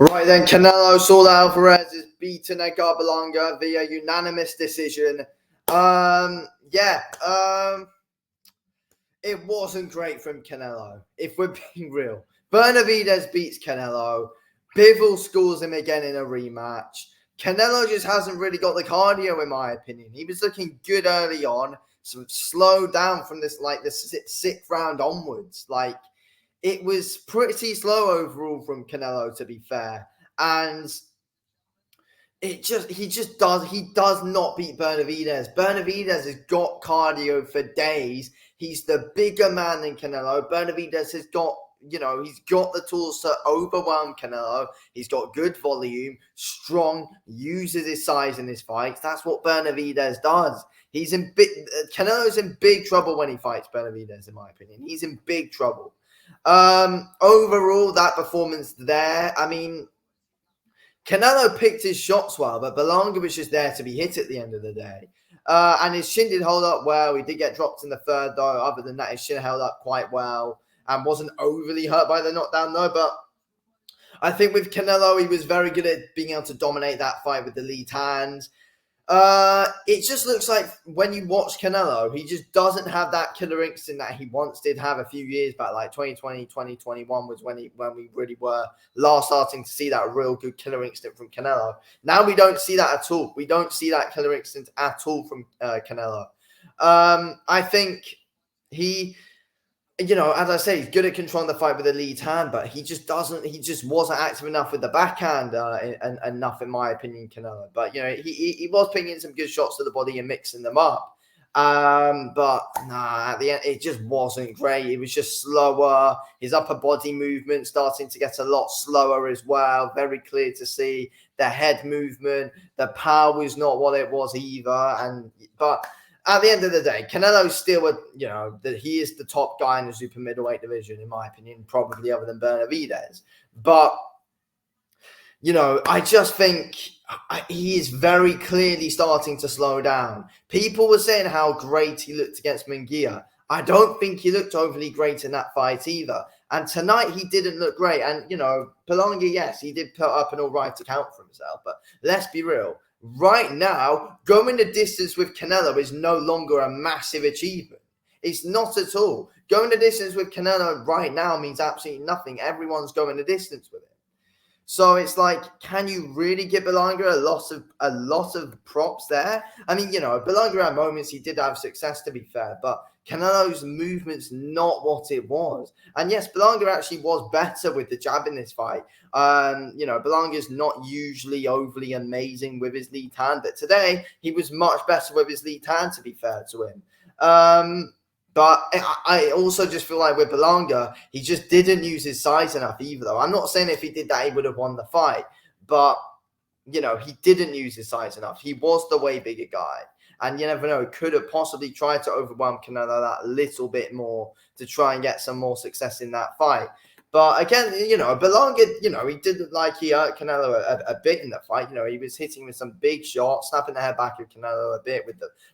Right then, Canelo saw that Alvarez is beaten Edgar Berlanga via unanimous decision. Yeah, it wasn't great from Canelo, if we're being real. Benavidez beats Canelo. Bivol scores him again in a rematch. Canelo just hasn't really got the cardio, in my opinion. He was looking good early on, so slowed down from the sixth round onwards. It was pretty slow overall from Canelo, to be fair. And he does not beat Benavidez. Benavidez has got cardio for days. He's the bigger man than Canelo. Benavidez has got, he's got the tools to overwhelm Canelo. He's got good volume, strong, uses his size in his fights. That's what Benavidez does. Canelo's in big trouble when he fights Benavidez, in my opinion. He's in big trouble. Overall, that performance there, Canelo picked his shots well, but Berlanga was just there to be hit at the end of the day. And his shin did hold up well. He did get dropped in the third, though. Other than that, his shin held up quite well and wasn't overly hurt by the knockdown, though. But I think with Canelo, he was very good at being able to dominate that fight with the lead hands. It just looks like when you watch Canelo, he just doesn't have that killer instinct that he once did have a few years back, like 2020, 2021 was when we really were last starting to see that real good killer instinct from Canelo. Now we don't see that at all. We don't see that killer instinct at all from Canelo. I think he, as I say, he's good at controlling the fight with the lead hand, but he just wasn't active enough with the backhand enough, in my opinion, Canelo. But, he was putting in some good shots to the body and mixing them up. But at the end, it just wasn't great. It was just slower. His upper body movement starting to get a lot slower as well. Very clear to see the head movement. The power was not what it was either. But at the end of the day, Canelo's still, he is the top guy in the super middleweight division, in my opinion, probably other than Benavidez. But, I just think he is very clearly starting to slow down. People were saying how great he looked against Munguia. I don't think he looked overly great in that fight either. And tonight he didn't look great. And, Berlanga, yes, he did put up an all right account for himself. But let's be real. Right now, going the distance with Canelo is no longer a massive achievement. It's not at all. Going the distance with Canelo right now means absolutely nothing. Everyone's going the distance with it. So it's like, can you really give Berlanga a lot of props there? Berlanga at moments he did have success, to be fair, but Canelo's movement's not what it was. And yes, Berlanga actually was better with the jab in this fight. Berlanga's not usually overly amazing with his lead hand, but today he was much better with his lead hand, to be fair to him. But I also just feel like with Berlanga, he just didn't use his size enough either, though. I'm not saying if he did that, he would have won the fight. But, he didn't use his size enough. He was the way bigger guy. And you never know, could have possibly tried to overwhelm Canelo that little bit more to try and get some more success in that fight. But again, Berlanga, he didn't he hurt Canelo a bit in the fight. He was hitting with some big shots, snapping the head back of Canelo a bit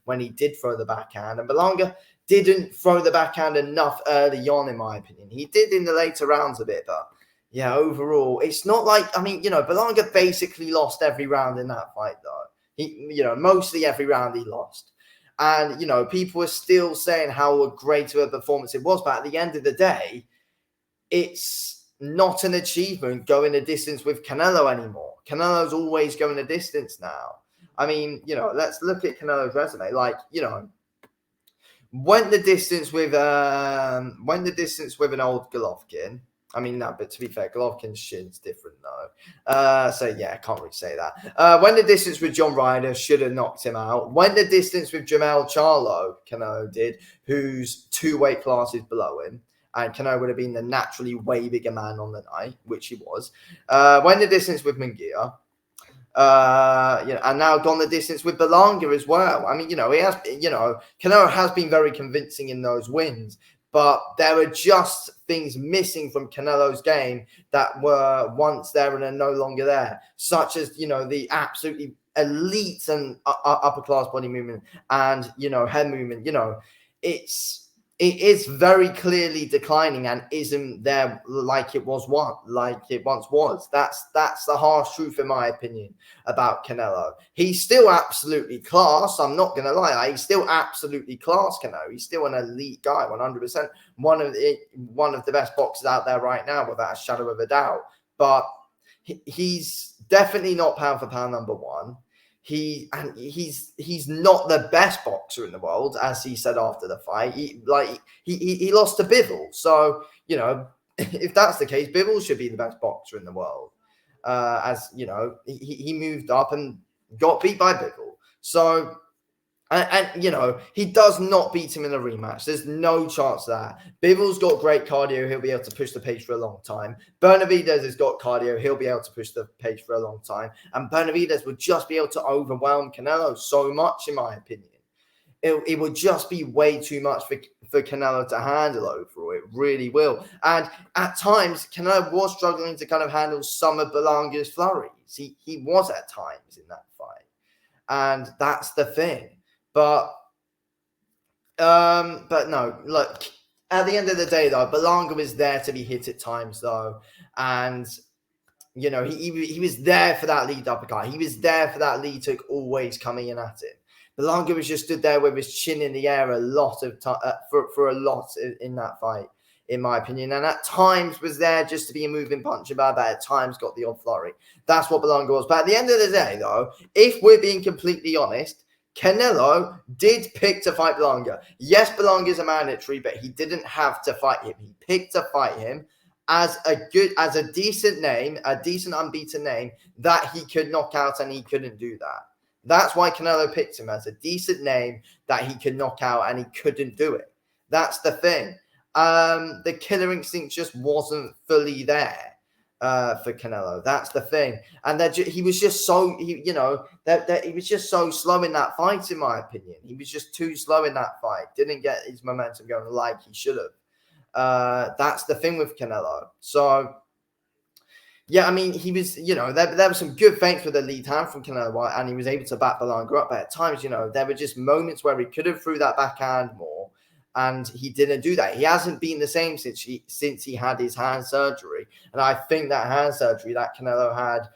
when he did throw the backhand. And Berlanga didn't throw the backhand enough early on, in my opinion. He did in the later rounds a bit, but yeah, overall, it's not Berlanga basically lost every round in that fight, though. He, mostly every round he lost. And, people were still saying how great of a performance it was, but at the end of the day, it's not an achievement going the distance with Canelo anymore. Canelo's always going the distance now. Let's look at Canelo's resume. Went the distance with an old Golovkin. But to be fair, Golovkin's shin's different though. So yeah, I can't really say that. Went the distance with John Ryder, should have knocked him out. Went the distance with Jamel Charlo, Canelo did, who's 2 weight classes below him. And Canelo would have been the naturally way bigger man on the night, which he was. Went the distance with Munguia. And now gone the distance with Berlanga as well. He has, Canelo has been very convincing in those wins, but there are just things missing from Canelo's game that were once there and are no longer there, such as, the absolutely elite and upper class body movement and, head movement. it is very clearly declining and isn't there like it was once was. That's the harsh truth, in my opinion, about Canelo. He's still absolutely class. I'm not gonna lie, he's still absolutely class. Canelo, he's still an elite guy, 100%. One of the best boxers out there right now, without a shadow of a doubt. But he's definitely not pound for pound number one. He's not the best boxer in the world, as he said after the fight. He lost to Bivol, so if that's the case, Bivol should be the best boxer in the world. As you know, he moved up and got beat by Bivol. So and he does not beat him in a rematch. There's no chance of that. Bivol's got great cardio. He'll be able to push the pace for a long time. Benavidez has got cardio. He'll be able to push the pace for a long time. And Benavidez would just be able to overwhelm Canelo so much, in my opinion. It would just be way too much for Canelo to handle overall. It really will. And at times, Canelo was struggling to kind of handle some of Berlanga's flurries. He was at times in that fight. And that's the thing. But no, look, at the end of the day, though, Berlanga was there to be hit at times, though. And, he was there for that lead uppercut. He was there for that lead hook always coming in at him. Berlanga was just stood there with his chin in the air a lot of time for a lot in that fight, in my opinion. And at times was there just to be a moving punch about that. At times got the odd flurry. That's what Berlanga was. But at the end of the day, though, if we're being completely honest, Canelo did pick to fight Berlanga. Yes, Berlanga is a mandatory, but he didn't have to fight him. He picked to fight him as a decent name, a decent unbeaten name that he could knock out, and he couldn't do that. That's why Canelo picked him, as a decent name that he could knock out, and he couldn't do it. That's the thing. The killer instinct just wasn't fully there for Canelo. That's the thing. And he was just so, he was just so slow in that fight, in my opinion. He was just too slow in that fight. Didn't get his momentum going like he should have. That's the thing with Canelo. So, yeah, I mean, he was, there were some good feints with the lead hand from Canelo, and he was able to back Berlanga up. But at times, there were just moments where he could have threw that backhand more, and he didn't do that. He hasn't been the same since he had his hand surgery. And I think that hand surgery that Canelo had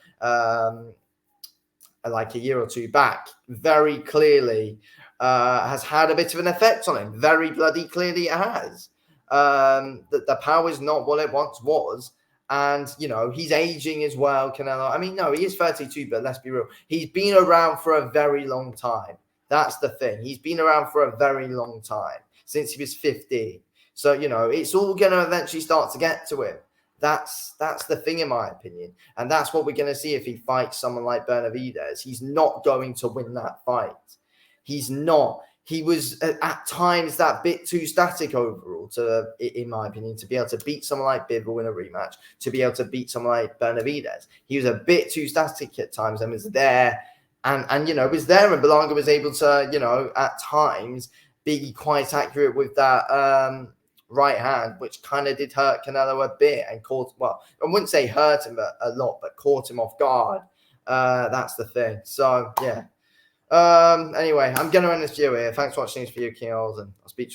like a year or two back very clearly has had a bit of an effect on him. Very bloody clearly it has. The power is not what it once was. And, he's aging as well, Canelo. I mean, no, he is 32, but let's be real. He's been around for a very long time. That's the thing. He's been around for a very long time, since he was 15. So, it's all going to eventually start to get to him. That's the thing, in my opinion. And that's what we're going to see if he fights someone like Benavidez. He's not going to win that fight. He's not. He was at times that bit too static overall, in my opinion, to be able to beat someone like Bivol in a rematch, to be able to beat someone like Benavidez. He was a bit too static at times and was there. And was there, and Berlanga was able to, at times be quite accurate with that right hand, which kind of did hurt Canelo a bit and caught, well, I wouldn't say hurt him a lot, but caught him off guard. That's the thing. So, yeah. Anyway, I'm going to end this video here. Thanks for watching this video, King, and I'll speak to you.